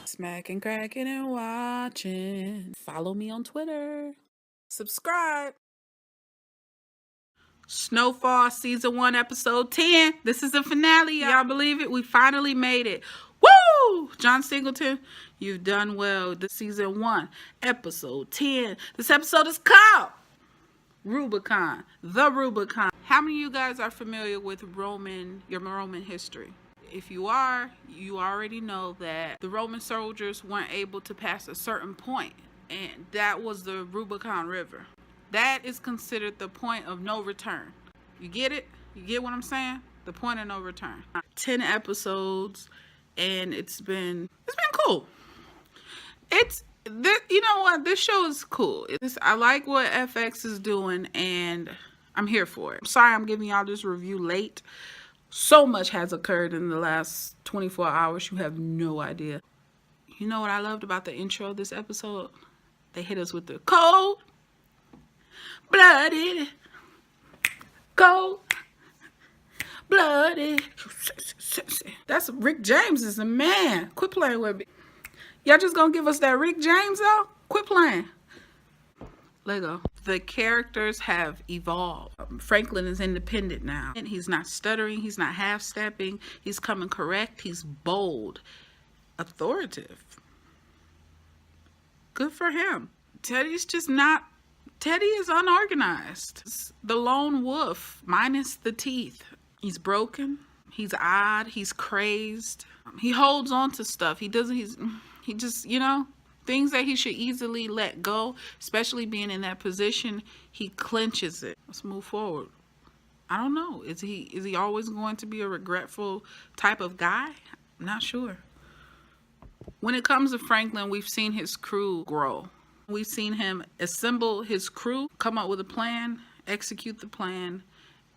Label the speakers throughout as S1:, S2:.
S1: Smacking, cracking, and watching. Follow me on Twitter. Subscribe. Snowfall season 1 episode 10. This is the finale. Y'all believe it? We finally made it. Woo! John Singleton, you've done well. The season 1 episode 10. This episode is called Rubicon. The Rubicon. How many of you guys are familiar with your Roman history? If you are, you already know that the Roman soldiers weren't able to pass a certain point, and that was the Rubicon River. That is considered the point of no return. You get it? You get what I'm saying? The point of no return. 10 episodes, and it's been cool. You know what? This show is cool. I like what FX is doing, and I'm here for it. I'm sorry I'm giving y'all this review late. So much has occurred in the last 24 hours. You have no idea. You know what I loved about the intro of this episode? They hit us with the cold blooded, cold blooded. That's Rick James is a man. Quit playing with me. Y'all just gonna give us that Rick James though? Quit playing. Lego. The characters have evolved. Franklin is independent now. And he's not stuttering. He's not half-stepping. He's coming correct. He's bold. Authoritative. Good for him. Teddy's just not... Teddy is unorganized. The lone wolf, minus the teeth. He's broken. He's odd. He's crazed. He holds on to stuff. He just, you know... Things that he should easily let go, especially being in that position, he clenches it. Let's move forward. I don't know. Is he always going to be a regretful type of guy? I'm not sure. When it comes to Franklin, we've seen his crew grow. We've seen him assemble his crew, come up with a plan, execute the plan,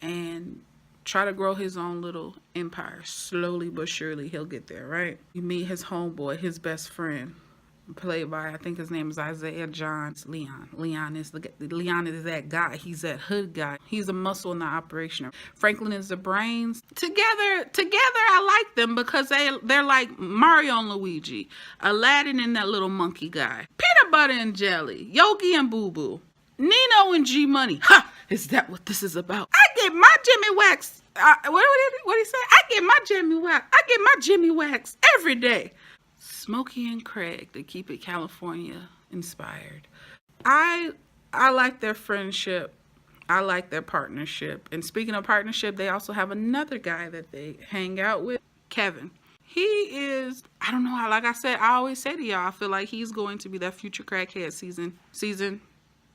S1: and try to grow his own little empire. Slowly but surely, he'll get there, right? You meet his homeboy, his best friend. Played by, I think his name is Isaiah Johns. Leon. Leon is that guy. He's that hood guy. He's a muscle in the operation. Franklin is the brains. Together, I like them because they're like Mario and Luigi, Aladdin and that little monkey guy, Peanut Butter and Jelly, Yogi and Boo Boo, Nino and G Money. Ha! Is that what this is about? I get my Jimmy Wax. What did he say? I get my Jimmy Wax every day. Smokey and Craig to keep it California inspired. I like their friendship. I like their partnership. And speaking of partnership, they also have another guy that they hang out with, Kevin. He is, I don't know, like I said, I always say to y'all, I feel like he's going to be that future crackhead season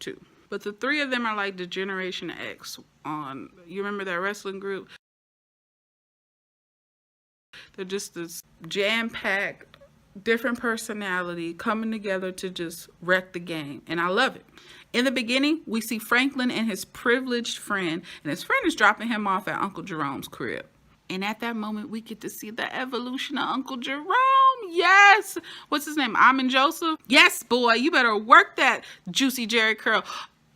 S1: 2. But the three of them are like the Generation X on, you remember that wrestling group? They're just this jam-packed, different personality coming together to just wreck the game, and I love it. In the beginning, we see Franklin and his privileged friend, and his friend is dropping him off at Uncle Jerome's crib. And at that moment, we get to see the evolution of Uncle Jerome. Yes! What's his name? Amin Joseph? Yes, boy, you better work that juicy Jerry curl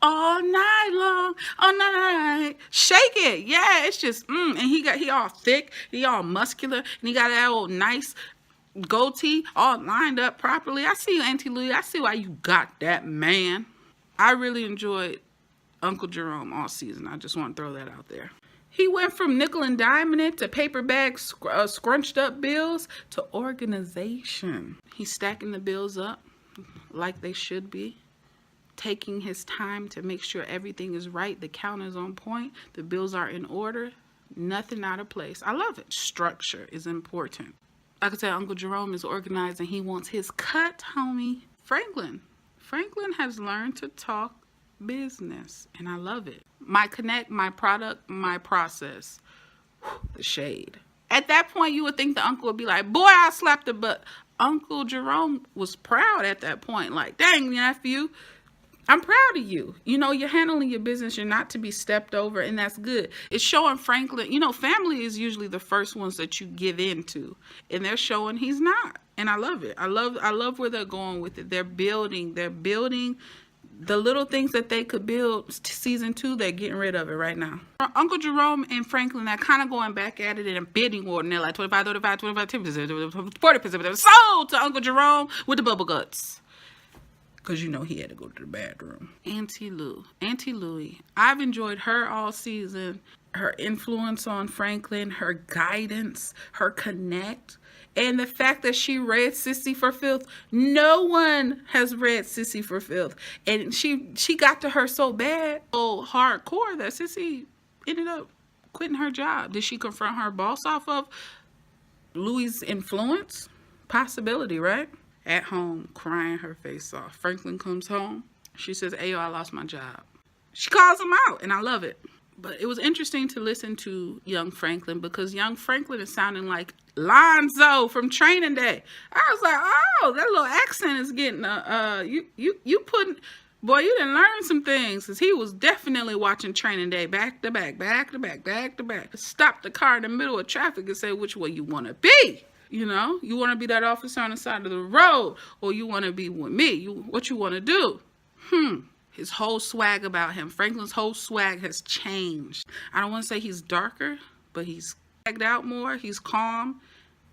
S1: all night long, all night. Shake it. Yeah, it's just, and he all thick, he all muscular, and he got that old nice goatee all lined up properly. I see you, Auntie Louie. I see why you got that, man. I really enjoyed Uncle Jerome all season. I just want to throw that out there. He went from nickel and diming it to paper bag scrunched up bills to organization. He's stacking the bills up like they should be, taking his time to make sure everything is right. The count is on point. The bills are in order. Nothing out of place. I love it. Structure is important. Like I said, Uncle Jerome is organized and he wants his cut, homie. Franklin has learned to talk business, and I love it. My connect, my product, my process. The shade. At that point, you would think the uncle would be like, boy, I slapped it, but Uncle Jerome was proud at that point. Like, dang, nephew, I'm proud of you. You know, you're handling your business. You're not to be stepped over, and that's good. It's showing Franklin, you know, family is usually the first ones that you give into, and they're showing he's not. And I love it. I love where they're going with it. They're building the little things that they could build, season 2, they're getting rid of it right now. Uncle Jerome and Franklin are kind of going back at it in a bidding order. And they're like 25, 35, 25, 10%, 40%. Sold to Uncle Jerome with the bubble guts. Because you know he had to go to the bathroom. Auntie Louie. I've enjoyed her all season. Her influence on Franklin, her guidance, her connect. And the fact that she read Sissy for Filth. No one has read Sissy for Filth. And she got to her so bad, so hardcore, that Sissy ended up quitting her job. Did she confront her boss off of Louie's influence? Possibility, right? At home, crying her face off. Franklin comes home. She says, "Ayo, I lost my job." She calls him out, and I love it. But it was interesting to listen to young Franklin, because young Franklin is sounding like Lonzo from Training Day. I was like, oh, that little accent is getting you putting, boy, you didn't learn some things, because he was definitely watching Training Day back to back. Stop the car in the middle of traffic and say which way you want to be. You know, you want to be that officer on the side of the road, or you want to be with me. What you want to do? His whole swag about him. Franklin's whole swag has changed. I don't want to say he's darker, but he's swagged out more. He's calm,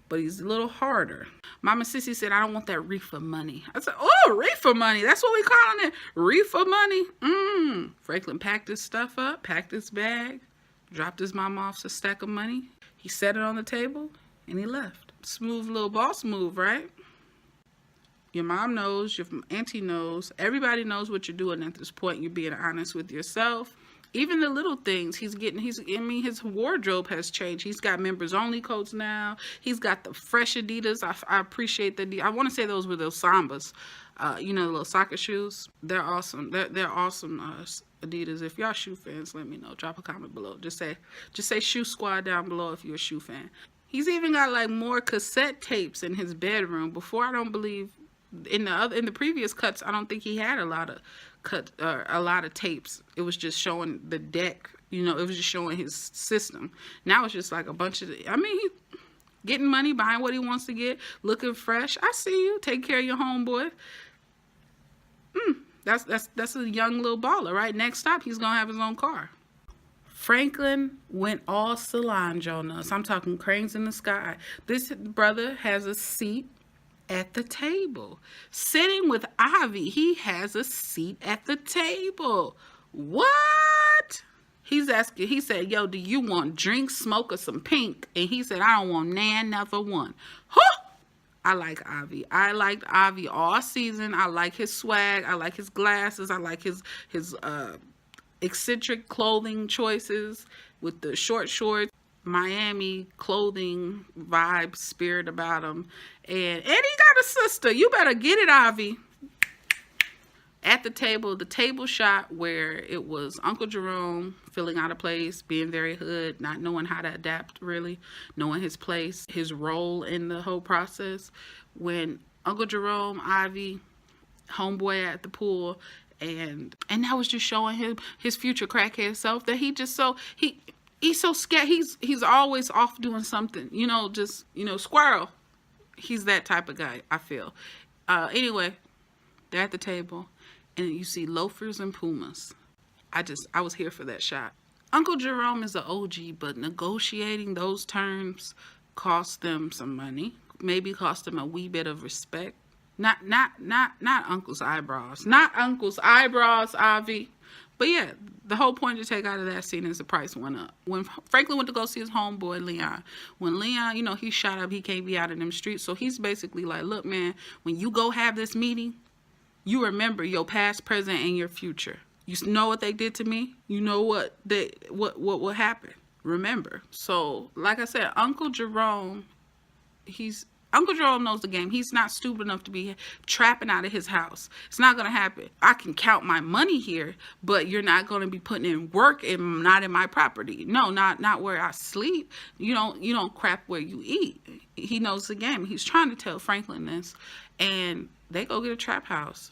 S1: but he's a little harder. Mama Sissy said, "I don't want that reefer money." I said, "Oh, reefer money. That's what we calling it. Reefer money." Franklin packed his stuff up, packed his bag, dropped his mama off a stack of money. He set it on the table, and he left. Smooth little boss move, right? Your mom knows, your auntie knows, everybody knows what you're doing at this point. You're being honest with yourself. Even the little things, his wardrobe has changed. He's got members only coats now. He's got the fresh Adidas. I appreciate I want to say those were those Sambas. The little soccer shoes. They're awesome. They're awesome Adidas. If y'all shoe fans, let me know. Drop a comment below. Just say Shoe Squad down below if you're a shoe fan. He's even got like more cassette tapes in his bedroom. Before, I don't believe, in the previous cuts, I don't think he had a lot of tapes. It was just showing the deck. It was just showing his system. Now it's just like a bunch of, he getting money, buying what he wants to get, looking fresh. I see you. Take care of your homeboy. That's a young little baller, right? Next stop, he's gonna have his own car. Franklin went all Solange on us. I'm talking cranes in the sky. This brother has a seat at the table. Sitting with Ivy, he has a seat at the table. What? He said, "Yo, do you want drinks, smoke, or some pink?" And he said, "I don't want another one." Huh! I like Ivy. I liked Ivy all season. I like his swag. I like his glasses. I like his eccentric clothing choices with the short shorts, Miami clothing vibe, spirit about him. And he got a sister. You better get it, Ivy. At the table shot where it was Uncle Jerome feeling out of place, being very hood, not knowing how to adapt, really, knowing his place, his role in the whole process. When Uncle Jerome, Ivy, homeboy at the pool, and that was just showing him his future crackhead self, that he's so scared. He's always off doing something, squirrel. He's that type of guy, I feel. Anyway, they're at the table, and you see loafers and Pumas. I was here for that shot. Uncle Jerome is an OG, but negotiating those terms cost them some money. Maybe cost them a wee bit of respect. Not Uncle's eyebrows. Not Uncle's eyebrows, Ivy. But yeah, the whole point to take out of that scene is the price went up. When Franklin went to go see his homeboy, Leon. When Leon, he shot up, he can't be out in them streets. So he's basically like, "Look, man, when you go have this meeting, you remember your past, present, and your future. You know what they did to me? You know what will happen. Remember." So, like I said, Uncle Jerome knows the game. He's not stupid enough to be trapping out of his house. It's not going to happen. I can count my money here, but you're not going to be putting in work and not in my property. No, not where I sleep. You don't crap where you eat. He knows the game. He's trying to tell Franklin this, and they go get a trap house.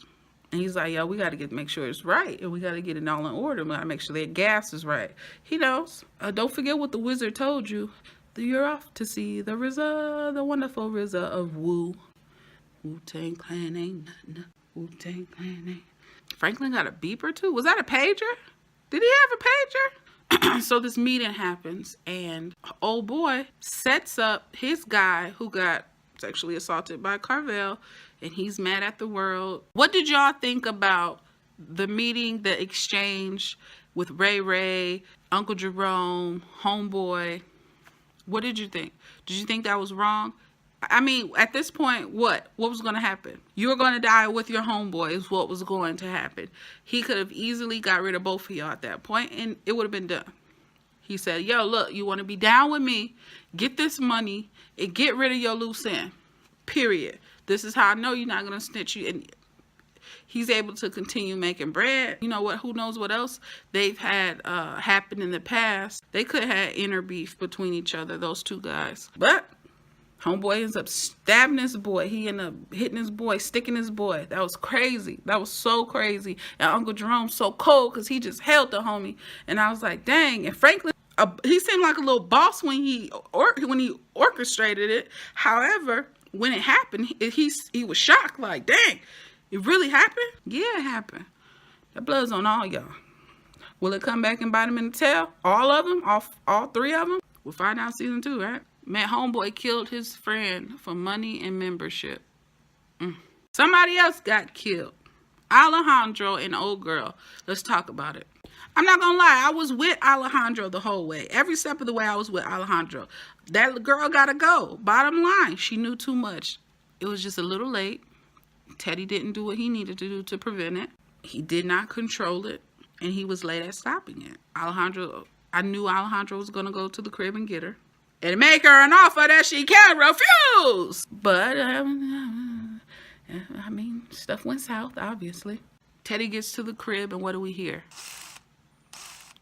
S1: And he's like, "Yo, we got to make sure it's right, and we got to get it all in order. We got to make sure their gas is right." He knows. Don't forget what the wizard told you. You're off to see the RZA, the wonderful RZA of Wu. Wu-Tang Clan ain't nothing. Wu-Tang Clan ain't. Franklin got a beeper too. Was that a pager? Did he have a pager? So this meeting happens, and old boy sets up his guy who got sexually assaulted by Carvel, and he's mad at the world. What did y'all think about the meeting, the exchange with Ray Ray, Uncle Jerome, Homeboy? What did you think? Did you think that was wrong? I mean, at this point, what was going to happen? You were going to die with your homeboy is what was going to happen. He could have easily got rid of both of y'all at that point, and it would have been done. He said, yo, look, you want to be down with me, get this money, and get rid of your loose end. Period. This is how I know you're not going to snitch you. And he's able to continue making bread. You know what? Who knows what else they've had happen in the past. They could have had inner beef between each other, those two guys. But homeboy ends up stabbing his boy. He ended up hitting his boy, sticking his boy. That was crazy. That was so crazy. And Uncle Jerome's so cold because he just held the homie. And I was like, dang. And Franklin, he seemed like a little boss when he orchestrated it. However, when it happened, he was shocked. Like, dang, it really happened? Yeah, it happened. That blood's on all y'all. Will it come back and bite him in the tail? All of them? All three of them? We'll find out season 2, right? Man, homeboy killed his friend for money and membership. Somebody else got killed. Alejandro and old girl. Let's talk about it. I'm not gonna lie, I was with Alejandro the whole way. Every step of the way I was with Alejandro. That girl gotta go. Bottom line, she knew too much. It was just a little late. Teddy didn't do what he needed to do to prevent it. He did not control it, and he was late at stopping it. I knew Alejandro was gonna go to the crib and get her and make her an offer that she can't refuse. But, I mean, stuff went south, obviously. Teddy gets to the crib, and what do we hear?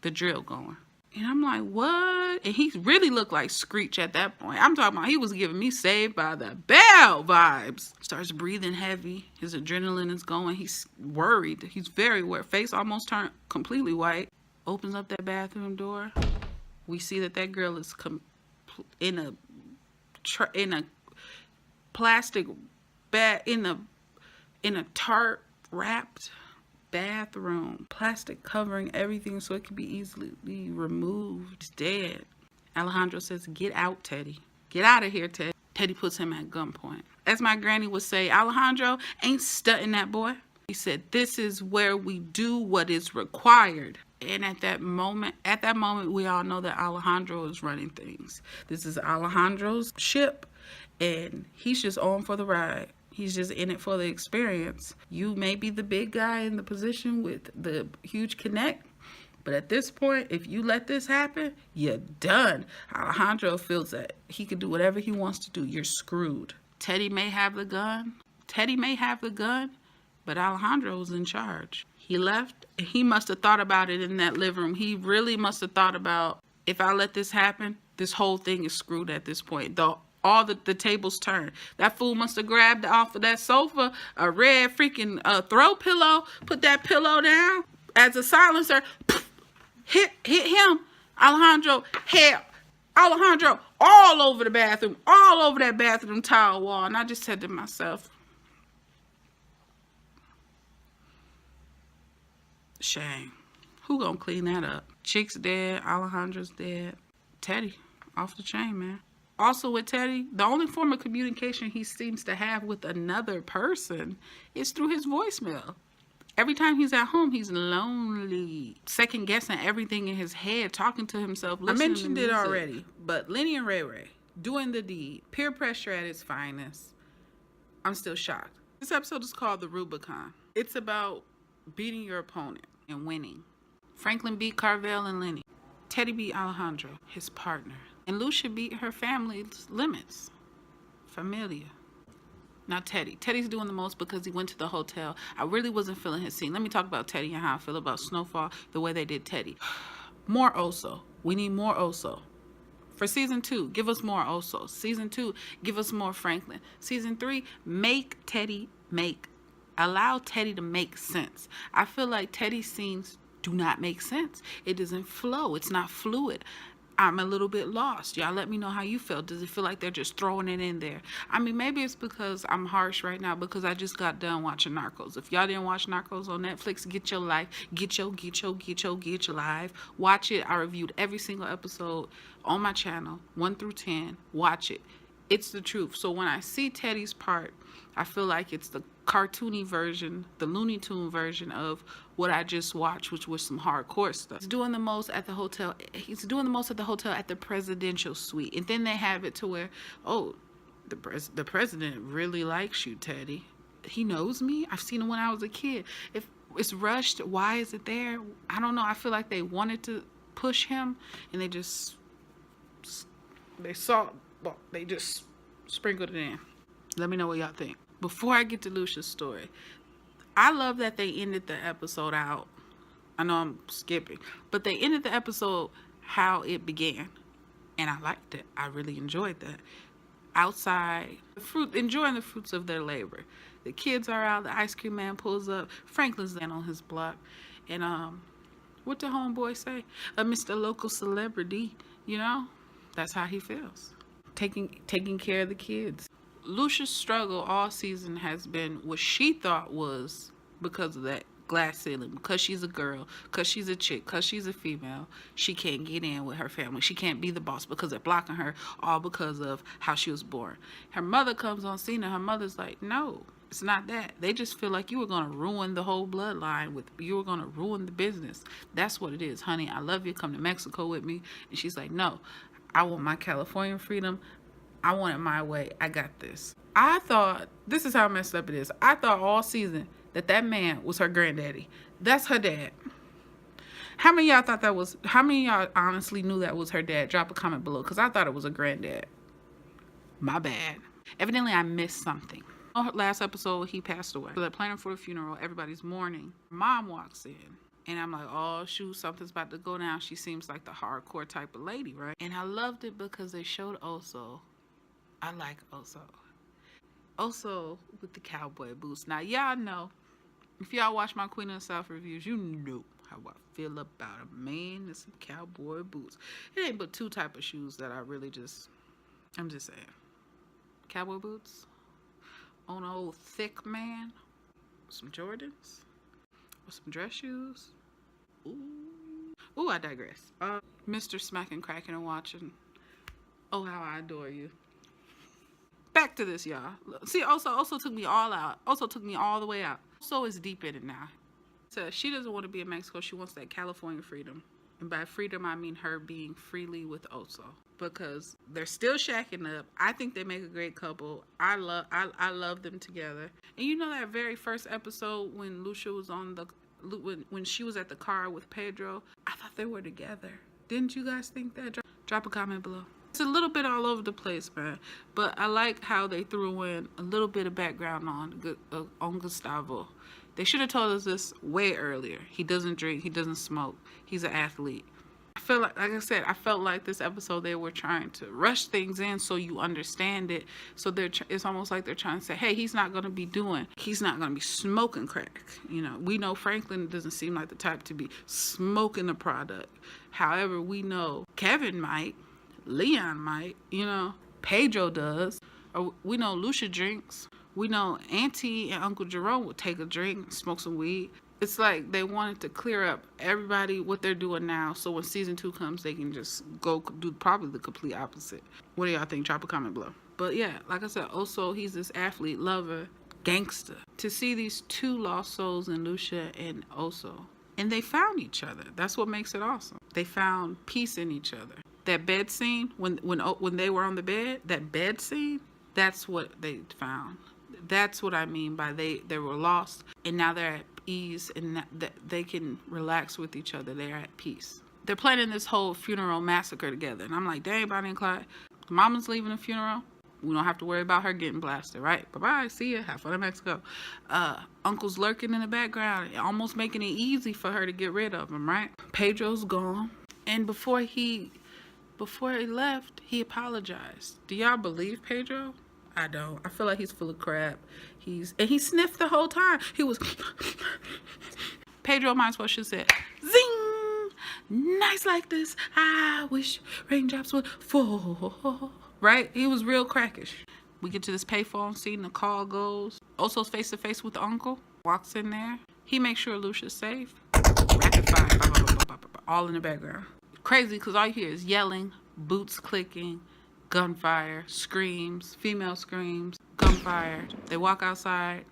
S1: The drill going. And I'm like, what? And he really looked like Screech at that point. I'm talking about he was giving me Saved by the Bell vibes. Starts breathing heavy. His adrenaline is going. He's worried. He's very worried. Face almost turned completely white. Opens up that bathroom door. We see that girl is in a plastic bag, in a tarp wrapped bathroom, plastic covering everything so it can be easily removed. Dead. Alejandro says, get out, Teddy. Get out of here, Teddy. Teddy puts him at gunpoint. As my granny would say, Alejandro ain't stunting that boy. He said, this is where we do what is required. And at that moment, we all know that Alejandro is running things. This is Alejandro's ship, and he's just on for the ride. He's just in it for the experience. You may be the big guy in the position with the huge connect, but at this point, if you let this happen, you're done. Alejandro feels that he can do whatever he wants to do. You're screwed. Teddy may have the gun, but Alejandro's in charge. He left. He must have thought about it in that living room. He really must have thought about, if I let this happen, this whole thing is screwed at this point. All the tables turned. That fool must have grabbed off of that sofa a red freaking throw pillow, put that pillow down as a silencer, hit him. Alejandro all over the bathroom, all over that bathroom towel wall. And I just said to myself, shame. Who gonna clean that up? Chick's dead. Alejandro's dead. Teddy, off the chain, man. Also with Teddy, the only form of communication he seems to have with another person is through his voicemail. Every time he's at home, he's lonely, second guessing everything in his head, talking to himself. I mentioned it already, but Lenny and Ray Ray doing the deed, peer pressure at its finest. I'm still shocked. This episode is called The Rubicon. It's about beating your opponent and winning. Franklin beat Carvel and Lenny. Teddy beat Alejandro, his partner. And Lucia beat her family's limits. Familia. Now Teddy. Teddy's doing the most because he went to the hotel. I really wasn't feeling his scene. Let me talk about Teddy and how I feel about Snowfall, the way they did Teddy. More Oso. We need more Oso. For season 2, give us more Oso. Season 2, give us more Franklin. Season 3, allow Teddy to make sense. I feel like Teddy's scenes do not make sense. It doesn't flow. It's not fluid. I'm a little bit lost. Y'all let me know how you feel. Does it feel like they're just throwing it in there? I mean, maybe it's because I'm harsh right now because I just got done watching Narcos. If y'all didn't watch Narcos on Netflix, get your life. Get your life. Watch it. I reviewed every single episode on my channel, 1 through 10. Watch it. It's the truth. So when I see Teddy's part, I feel like it's the cartoony version, the Looney Tune version of what I just watched, which was some hardcore stuff. He's doing the most at the hotel. He's doing the most at the hotel at the presidential suite. And then they have it to where, oh, the president really likes you, Teddy. He knows me. I've seen him when I was a kid. If it's rushed, why is it there? I don't know. I feel like they wanted to push him and they just sprinkled it in. Let me know what y'all think. Before I get to Lucia's story, I love that they ended the episode out. I know I'm skipping, but they ended the episode how it began. And I liked it. I really enjoyed that. Outside, enjoying the fruits of their labor. The kids are out, the ice cream man pulls up, Franklin's down on his block. And what the homeboy say? Mr. Local Celebrity, you know? That's how he feels. Taking care of the kids. Lucia's struggle all season has been what she thought was because of that glass ceiling, because she's a girl, because she's a chick, because she's a female. She can't get in with her family. She can't be the boss because they're blocking her, all because of how she was born. Her mother comes on scene and her mother's like, no, it's not that. They just feel like you were going to ruin the whole bloodline. You were going to ruin the business. That's what it is, honey. I love you. Come to Mexico with me. And she's like, no, I want my Californian freedom. I want it my way. I got this. I thought, this is how messed up it is. I thought all season that man was her granddaddy. That's her dad. How many of y'all thought that was, how many of y'all honestly knew that was her dad? Drop a comment below, because I thought it was a granddad. My bad. Evidently, I missed something. Last episode, he passed away. So they're planning for the funeral. Everybody's mourning. Mom walks in. And I'm like, oh, shoot, something's about to go down. She seems like the hardcore type of lady, right? And I loved it because they showed Oso. I like Oso. Oso with the cowboy boots. Now, y'all know, if y'all watch my Queen of the South reviews, you know how I feel about a man and some cowboy boots. It ain't but two type of shoes that I really I'm just saying. Cowboy boots on an old thick man. Some Jordans. Or some dress shoes. Ooh, I digress. Mr. Smacking, Cracking, and Watching. Oh, how I adore you. Back to this, y'all. See, Oso took me all out. Oso took me all the way out. Oso is deep in it now. So she doesn't want to be in Mexico. She wants that California freedom. And by freedom, I mean her being freely with Oso. Because they're still shacking up. I think they make a great couple. I love them together. And you know that very first episode when Lucia was on when she was at the car with Pedro? I thought they were together. Didn't you guys think that? Drop a comment below. It's a little bit all over the place, man. But I like how they threw in a little bit of background on Gustavo. They should have told us this way earlier. He doesn't drink. He doesn't smoke. He's an athlete. I feel like I said, I felt like this episode they were trying to rush things in so you understand it. So it's almost like they're trying to say, hey, he's not going to be smoking crack. You know, we know Franklin doesn't seem like the type to be smoking the product. However, we know Kevin might. Leon might, you know, Pedro does. Or we know Lucia drinks. We know Auntie and Uncle Jerome would take a drink, smoke some weed. It's like they wanted to clear up everybody what they're doing now, so when season 2 comes, they can just go do probably the complete opposite. What do y'all think? Drop a comment below. But yeah, like I said, Oso, he's this athlete, lover, gangster. To see these two lost souls in Lucia and Oso, and they found each other. That's what makes it awesome. They found peace in each other. That bed scene, when they were on the bed, that bed scene, that's what they found. That's what I mean by they were lost, and now they're at ease, and that they can relax with each other. They're at peace. They're planning this whole funeral massacre together, and I'm like, dang, Bonnie and Clyde, Mama's leaving the funeral. We don't have to worry about her getting blasted, right? Bye-bye, see ya, have fun in Mexico. Uncle's lurking in the background, almost making it easy for her to get rid of him, right? Pedro's gone, and before he left, he apologized. Do y'all believe Pedro? I don't. I feel like he's full of crap. He sniffed the whole time. He was Pedro might as well should have said, zing! Nights like this, I wish raindrops would fall. Right? He was real crackish. We get to this payphone scene, the call goes. Oso's face to face with the uncle. Walks in there. He makes sure Lucia's safe. Rapid fire. Bah, bah, bah, bah, bah, bah, all in the background. Crazy because all you hear is yelling, boots clicking, gunfire, screams, female screams, gunfire. They walk outside.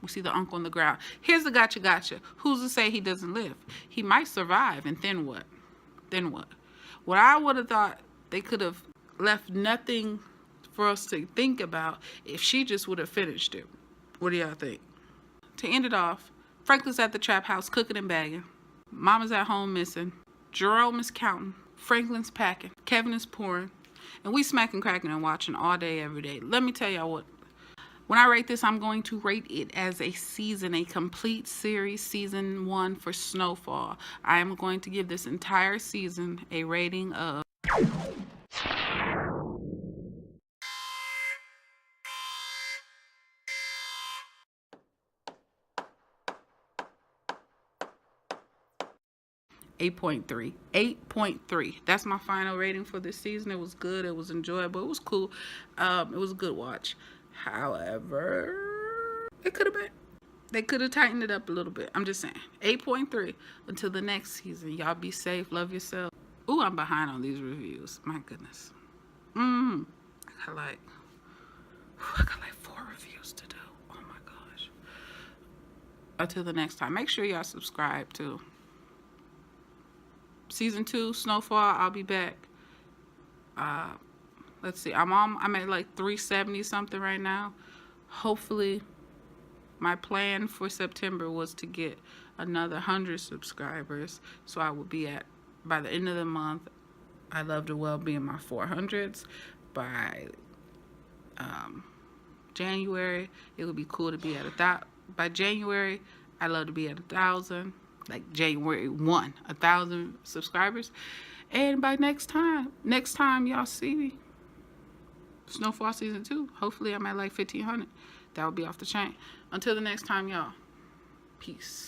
S1: We see the uncle on the ground. Here's the gotcha. Who's to say he doesn't live? He might survive, and then what? Then what? What I would have thought, they could have left nothing for us to think about if she just would have finished it. What do y'all think? To end it off, Franklin's at the trap house cooking and bagging. Mama's at home missing. Jerome is counting. Franklin's packing. Kevin is pouring. And we smacking, cracking, and watching all day, every day. Let me tell y'all what. When I rate this, I'm going to rate it as a season, a complete series, season 1 for Snowfall. I am going to give this entire season a rating of 8.3. 8.3. That's my final rating for this season. It was good. It was enjoyable. It was cool. It was a good watch. However, it could have been. They could have tightened it up a little bit. I'm just saying. 8.3. Until the next season. Y'all be safe. Love yourself. Ooh, I'm behind on these reviews. My goodness. I got like 4 reviews to do. Oh my gosh. Until the next time. Make sure y'all subscribe too. Season 2, Snowfall, I'll be back. Let's see. I'm at like 370 something right now. Hopefully, my plan for September was to get another 100 subscribers. So I will be at, by the end of the month, I love to well be in my 400s. By January, it would be cool to be at 1,000. By January, I love to be at 1,000. Like January 1, 1,000 subscribers. And by next time y'all see me, Snowfall season 2, hopefully I'm at like 1,500. That would be off the chain. Until the next time, y'all, peace.